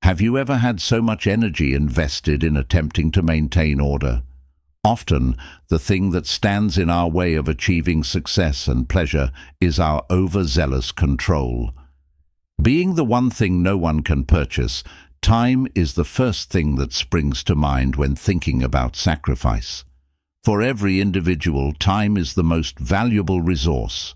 Have you ever had so much energy invested in attempting to maintain order? Often, the thing that stands in our way of achieving success and pleasure is our overzealous control. Being the one thing no one can purchase, time is the first thing that springs to mind when thinking about sacrifice. For every individual, time is the most valuable resource.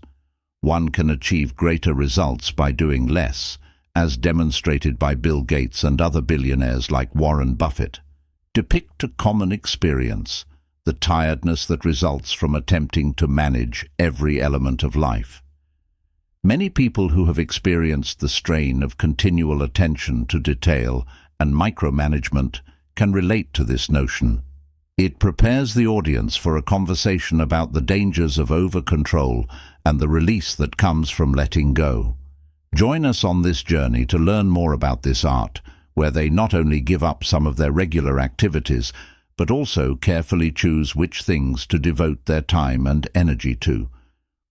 One can achieve greater results by doing less, as demonstrated by Bill Gates and other billionaires like Warren Buffett. Depict a common experience, the tiredness that results from attempting to manage every element of life. Many people who have experienced the strain of continual attention to detail and micromanagement can relate to this notion. It prepares the audience for a conversation about the dangers of over-control and the release that comes from letting go. Join us on this journey to learn more about this art, where they not only give up some of their regular activities, but also carefully choose which things to devote their time and energy to.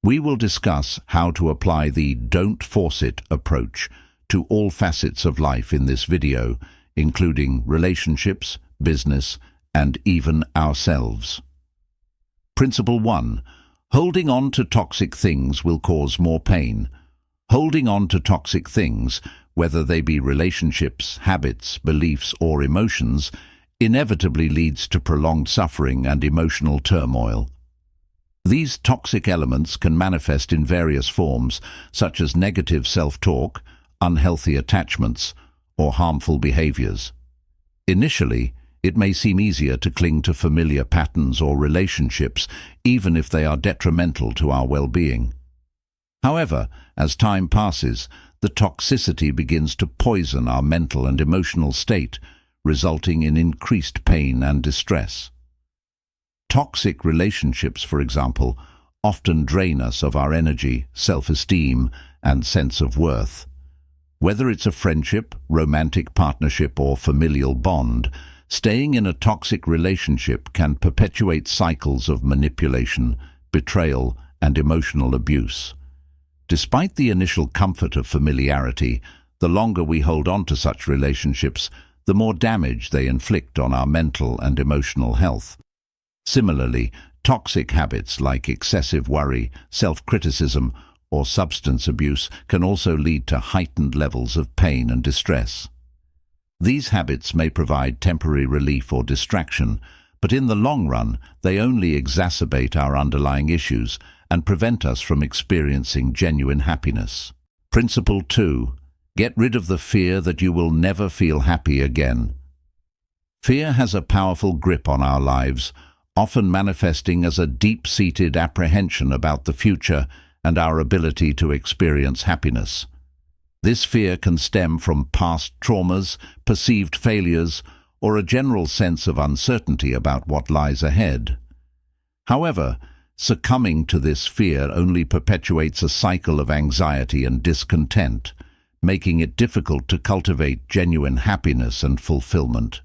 We will discuss how to apply the "don't force it" approach to all facets of life in this video, including relationships, business, and even ourselves. Principle 1. Holding on to toxic things will cause more pain. Holding on to toxic things, whether they be relationships, habits, beliefs, or emotions, inevitably leads to prolonged suffering and emotional turmoil. These toxic elements can manifest in various forms, such as negative self-talk, unhealthy attachments, or harmful behaviors. Initially, it may seem easier to cling to familiar patterns or relationships, even if they are detrimental to our well-being. However, as time passes, the toxicity begins to poison our mental and emotional state, resulting in increased pain and distress. Toxic relationships, for example, often drain us of our energy, self-esteem, and sense of worth. Whether it's a friendship, romantic partnership, or familial bond, staying in a toxic relationship can perpetuate cycles of manipulation, betrayal, and emotional abuse. Despite the initial comfort of familiarity, the longer we hold on to such relationships, the more damage they inflict on our mental and emotional health. Similarly, toxic habits like excessive worry, self-criticism, or substance abuse can also lead to heightened levels of pain and distress. These habits may provide temporary relief or distraction, but in the long run, they only exacerbate our underlying issues and prevent us from experiencing genuine happiness. Principle 2. Get rid of the fear that you will never feel happy again. Fear has a powerful grip on our lives, often manifesting as a deep-seated apprehension about the future and our ability to experience happiness. This fear can stem from past traumas, perceived failures, or a general sense of uncertainty about what lies ahead. However, succumbing to this fear only perpetuates a cycle of anxiety and discontent, making it difficult to cultivate genuine happiness and fulfillment.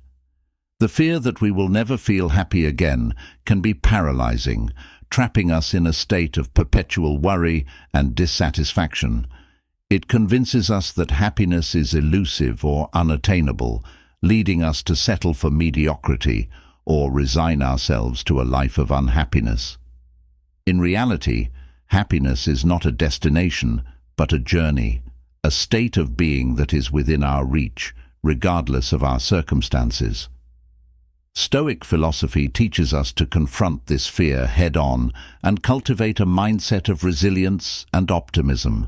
The fear that we will never feel happy again can be paralyzing, trapping us in a state of perpetual worry and dissatisfaction. It convinces us that happiness is elusive or unattainable, leading us to settle for mediocrity or resign ourselves to a life of unhappiness. In reality, happiness is not a destination, but a journey, a state of being that is within our reach, regardless of our circumstances. Stoic philosophy teaches us to confront this fear head-on and cultivate a mindset of resilience and optimism.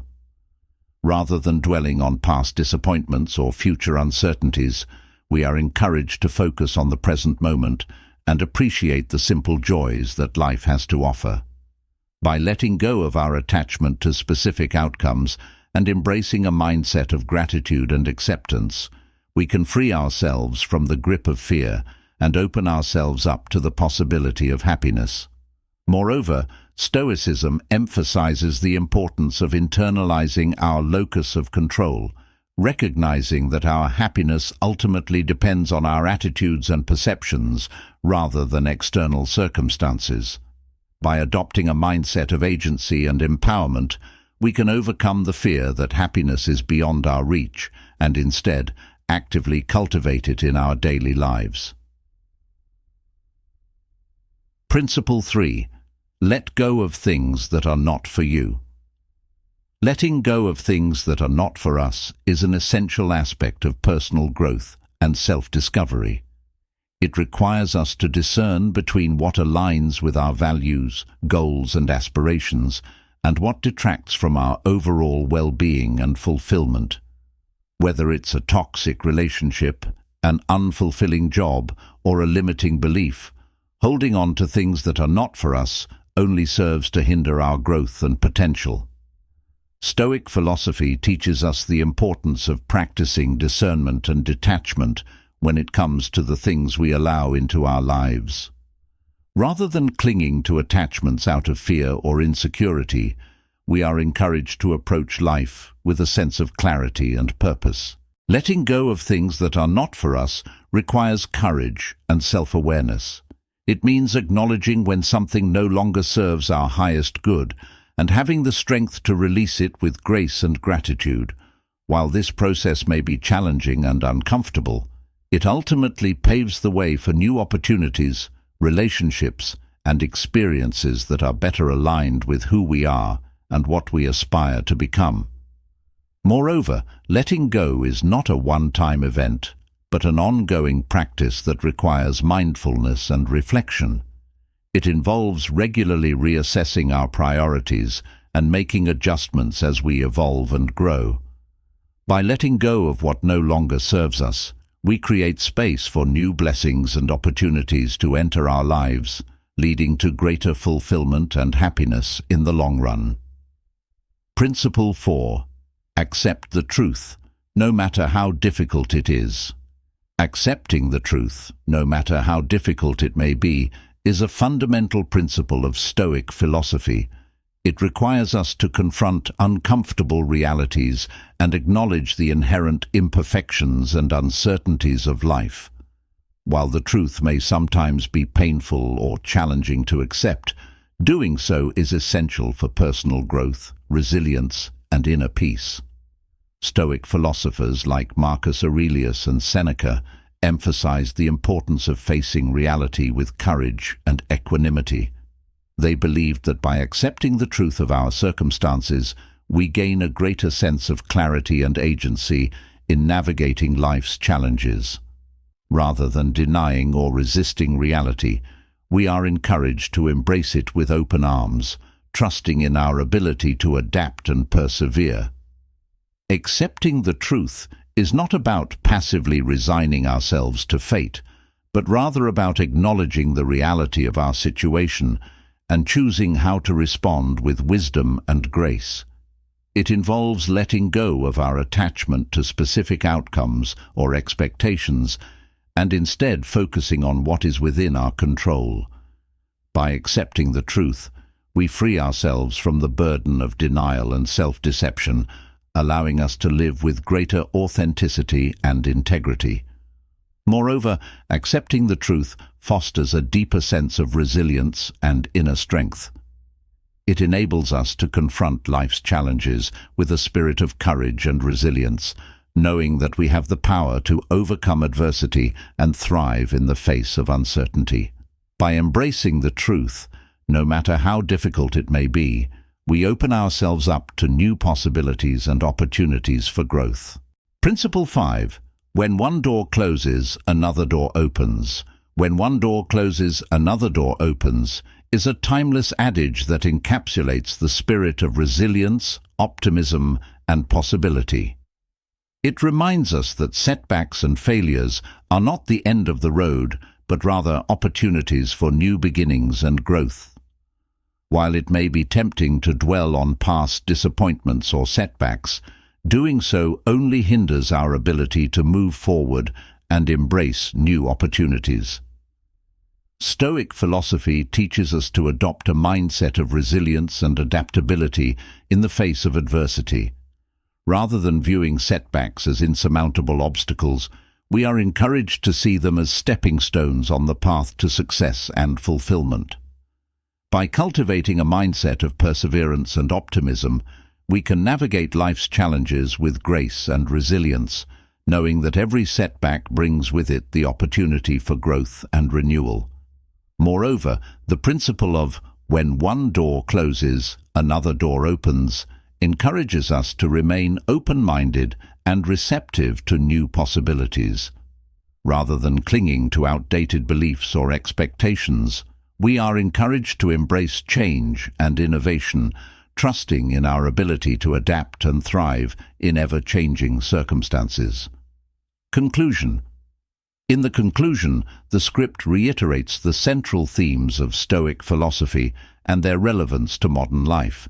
Rather than dwelling on past disappointments or future uncertainties, we are encouraged to focus on the present moment and appreciate the simple joys that life has to offer. By letting go of our attachment to specific outcomes and embracing a mindset of gratitude and acceptance, we can free ourselves from the grip of fear and open ourselves up to the possibility of happiness. Moreover, Stoicism emphasizes the importance of internalizing our locus of control, recognizing that our happiness ultimately depends on our attitudes and perceptions rather than external circumstances. By adopting a mindset of agency and empowerment, we can overcome the fear that happiness is beyond our reach and instead actively cultivate it in our daily lives. Principle 3. Let go of things that are not for you. Letting go of things that are not for us is an essential aspect of personal growth and self-discovery. It requires us to discern between what aligns with our values, goals and aspirations, and what detracts from our overall well-being and fulfillment. Whether it's a toxic relationship, an unfulfilling job, or a limiting belief, holding on to things that are not for us only serves to hinder our growth and potential. Stoic philosophy teaches us the importance of practicing discernment and detachment when it comes to the things we allow into our lives. Rather than clinging to attachments out of fear or insecurity, we are encouraged to approach life with a sense of clarity and purpose. Letting go of things that are not for us requires courage and self-awareness. It means acknowledging when something no longer serves our highest good and having the strength to release it with grace and gratitude. While this process may be challenging and uncomfortable, it ultimately paves the way for new opportunities, relationships, and experiences that are better aligned with who we are and what we aspire to become. Moreover, letting go is not a one-time event, but an ongoing practice that requires mindfulness and reflection. It involves regularly reassessing our priorities and making adjustments as we evolve and grow. By letting go of what no longer serves us, we create space for new blessings and opportunities to enter our lives, leading to greater fulfillment and happiness in the long run. Principle 4. Accept the truth, no matter how difficult it is. Accepting the truth, no matter how difficult it may be, is a fundamental principle of Stoic philosophy. It requires us to confront uncomfortable realities and acknowledge the inherent imperfections and uncertainties of life. While the truth may sometimes be painful or challenging to accept, doing so is essential for personal growth, resilience, and inner peace. Stoic philosophers like Marcus Aurelius and Seneca emphasized the importance of facing reality with courage and equanimity. They believed that by accepting the truth of our circumstances, we gain a greater sense of clarity and agency in navigating life's challenges. Rather than denying or resisting reality, we are encouraged to embrace it with open arms, trusting in our ability to adapt and persevere. Accepting the truth is not about passively resigning ourselves to fate, but rather about acknowledging the reality of our situation and choosing how to respond with wisdom and grace. It involves letting go of our attachment to specific outcomes or expectations and instead focusing on what is within our control. By accepting the truth, we free ourselves from the burden of denial and self-deception, allowing us to live with greater authenticity and integrity. Moreover, accepting the truth fosters a deeper sense of resilience and inner strength. It enables us to confront life's challenges with a spirit of courage and resilience, knowing that we have the power to overcome adversity and thrive in the face of uncertainty. By embracing the truth, no matter how difficult it may be, we open ourselves up to new possibilities and opportunities for growth. Principle 5. When one door closes, another door opens. When one door closes, another door opens is a timeless adage that encapsulates the spirit of resilience, optimism, and possibility. It reminds us that setbacks and failures are not the end of the road, but rather opportunities for new beginnings and growth. While it may be tempting to dwell on past disappointments or setbacks, doing so only hinders our ability to move forward and embrace new opportunities. Stoic philosophy teaches us to adopt a mindset of resilience and adaptability in the face of adversity. Rather than viewing setbacks as insurmountable obstacles, we are encouraged to see them as stepping stones on the path to success and fulfillment. By cultivating a mindset of perseverance and optimism, we can navigate life's challenges with grace and resilience, knowing that every setback brings with it the opportunity for growth and renewal. Moreover, the principle of when one door closes, another door opens encourages us to remain open-minded and receptive to new possibilities. Rather than clinging to outdated beliefs or expectations, we are encouraged to embrace change and innovation, trusting in our ability to adapt and thrive in ever-changing circumstances. Conclusion. In the conclusion, the script reiterates the central themes of Stoic philosophy and their relevance to modern life.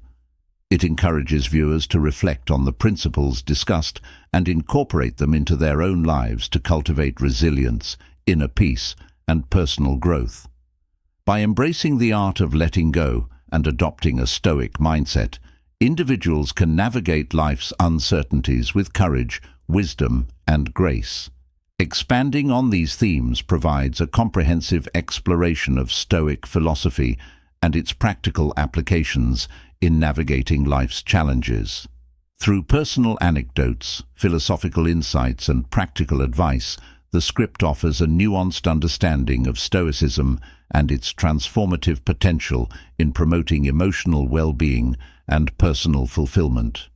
It encourages viewers to reflect on the principles discussed and incorporate them into their own lives to cultivate resilience, inner peace, and personal growth. By embracing the art of letting go and adopting a Stoic mindset, individuals can navigate life's uncertainties with courage, wisdom, and grace. Expanding on these themes provides a comprehensive exploration of Stoic philosophy and its practical applications in navigating life's challenges. Through personal anecdotes, philosophical insights, and practical advice, the script offers a nuanced understanding of Stoicism and its transformative potential in promoting emotional well-being and personal fulfillment.